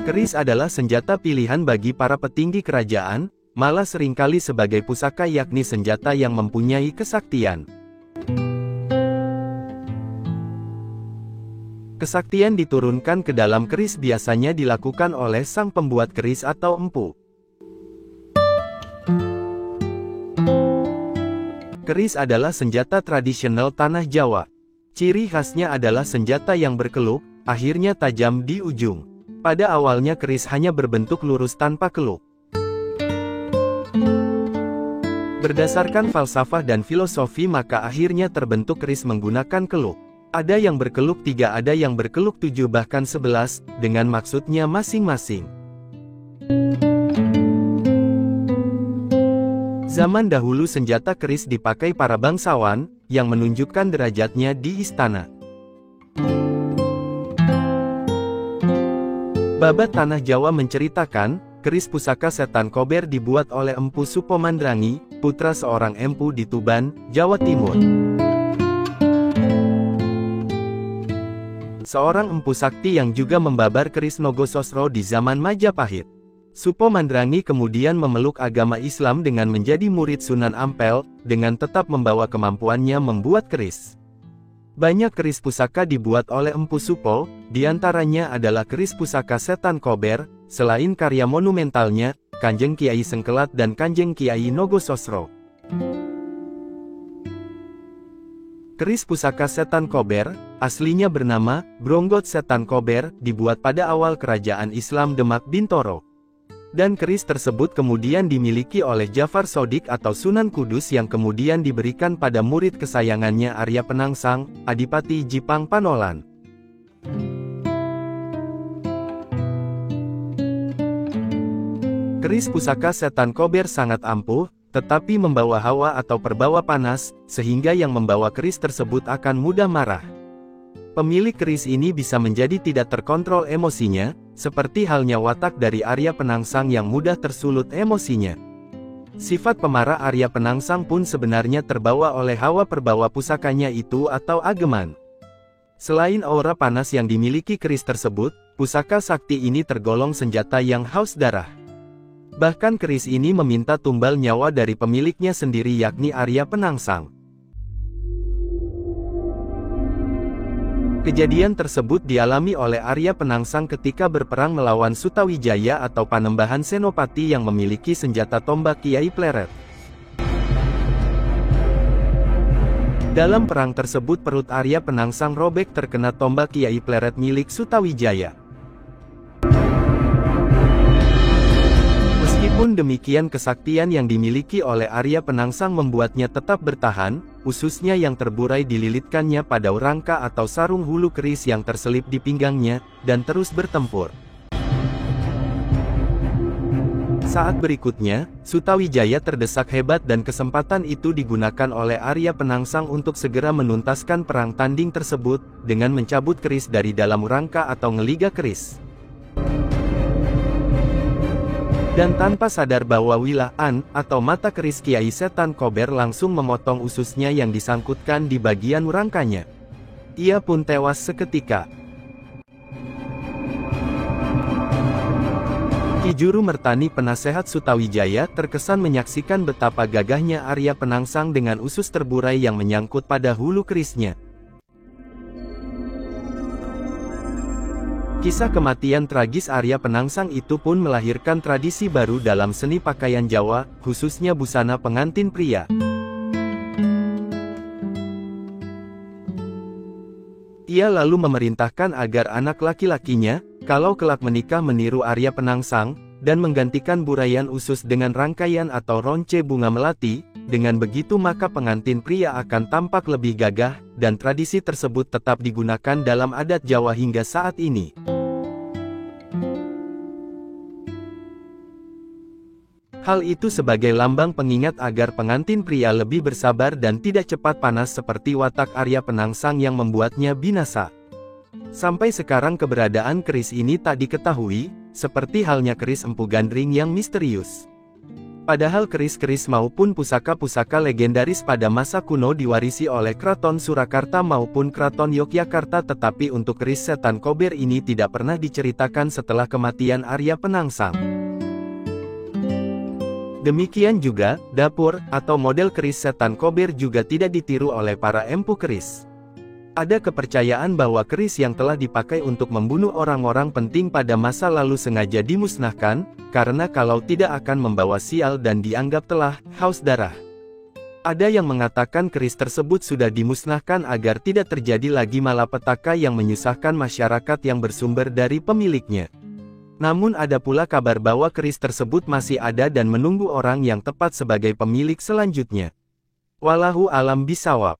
Keris adalah senjata pilihan bagi para petinggi kerajaan, malah seringkali sebagai pusaka yakni senjata yang mempunyai kesaktian. Kesaktian diturunkan ke dalam keris biasanya dilakukan oleh sang pembuat keris atau empu. Keris adalah senjata tradisional tanah Jawa. Ciri khasnya adalah senjata yang berkeluk, akhirnya tajam di ujung. Pada awalnya keris hanya berbentuk lurus tanpa keluk. Berdasarkan falsafah dan filosofi maka akhirnya terbentuk keris menggunakan keluk. Ada yang berkeluk 3, ada yang berkeluk 7 bahkan 11, dengan maksudnya masing-masing. Zaman dahulu senjata keris dipakai para bangsawan, yang menunjukkan derajatnya di istana. Babat Tanah Jawa menceritakan, keris pusaka setan kober dibuat oleh Empu Supomandrangi, putra seorang empu di Tuban, Jawa Timur. Seorang empu sakti yang juga membabar keris Nogososro di zaman Majapahit. Supomandrangi kemudian memeluk agama Islam dengan menjadi murid Sunan Ampel, dengan tetap membawa kemampuannya membuat keris. Banyak keris pusaka dibuat oleh Empu Supo, diantaranya adalah keris pusaka setan kober, selain karya monumentalnya, Kanjeng Kiai Sengkelat dan Kanjeng Kiai Nogososro. Keris pusaka setan kober, aslinya bernama Bronggot Setan Kober, dibuat pada awal kerajaan Islam Demak Bintoro. Dan keris tersebut kemudian dimiliki oleh Jafar Sodik atau Sunan Kudus yang kemudian diberikan pada murid kesayangannya Arya Penangsang, Adipati Jipang Panolan. Keris pusaka setan kober sangat ampuh, tetapi membawa hawa atau perbawa panas, sehingga yang membawa keris tersebut akan mudah marah. Pemilik keris ini bisa menjadi tidak terkontrol emosinya, seperti halnya watak dari Arya Penangsang yang mudah tersulut emosinya. Sifat pemarah Arya Penangsang pun sebenarnya terbawa oleh hawa perbawa pusakanya itu atau ageman. Selain aura panas yang dimiliki keris tersebut, pusaka sakti ini tergolong senjata yang haus darah. Bahkan keris ini meminta tumbal nyawa dari pemiliknya sendiri yakni Arya Penangsang. Kejadian tersebut dialami oleh Arya Penangsang ketika berperang melawan Sutawijaya atau Panembahan Senopati yang memiliki senjata tombak Kiai Pleret. Dalam perang tersebut perut Arya Penangsang robek terkena tombak Kiai Pleret milik Sutawijaya. Meskipun demikian kesaktian yang dimiliki oleh Arya Penangsang membuatnya tetap bertahan, ususnya yang terburai dililitkannya pada rangka atau sarung hulu keris yang terselip di pinggangnya, dan terus bertempur. Saat berikutnya, Sutawijaya terdesak hebat dan kesempatan itu digunakan oleh Arya Penangsang untuk segera menuntaskan perang tanding tersebut, dengan mencabut keris dari dalam rangka atau ngeliga keris. Dan tanpa sadar bahwa wilaan, atau mata keris Kiai Setan Kober langsung memotong ususnya yang disangkutkan di bagian rangkanya. Ia pun tewas seketika. Ki Juru Mertani penasehat Sutawijaya terkesan menyaksikan betapa gagahnya Arya Penangsang dengan usus terburai yang menyangkut pada hulu kerisnya. Kisah kematian tragis Arya Penangsang itu pun melahirkan tradisi baru dalam seni pakaian Jawa, khususnya busana pengantin pria. Ia lalu memerintahkan agar anak laki-lakinya, kalau kelak menikah meniru Arya Penangsang, dan menggantikan buraian usus dengan rangkaian atau ronce bunga melati. Dengan begitu maka pengantin pria akan tampak lebih gagah, dan tradisi tersebut tetap digunakan dalam adat Jawa hingga saat ini. Hal itu sebagai lambang pengingat agar pengantin pria lebih bersabar dan tidak cepat panas seperti watak Arya Penangsang yang membuatnya binasa. Sampai sekarang keberadaan keris ini tak diketahui, seperti halnya keris Empu Gandring yang misterius. Padahal keris-keris maupun pusaka-pusaka legendaris pada masa kuno diwarisi oleh Keraton Surakarta maupun Keraton Yogyakarta, tetapi untuk keris setan Kober ini tidak pernah diceritakan setelah kematian Arya Penangsang. Demikian juga, dapur, atau model keris setan Kober juga tidak ditiru oleh para empu keris. Ada kepercayaan bahwa keris yang telah dipakai untuk membunuh orang-orang penting pada masa lalu sengaja dimusnahkan, karena kalau tidak akan membawa sial dan dianggap telah haus darah. Ada yang mengatakan keris tersebut sudah dimusnahkan agar tidak terjadi lagi malapetaka yang menyusahkan masyarakat yang bersumber dari pemiliknya. Namun ada pula kabar bahwa keris tersebut masih ada dan menunggu orang yang tepat sebagai pemilik selanjutnya. Wallahu alam bisawab.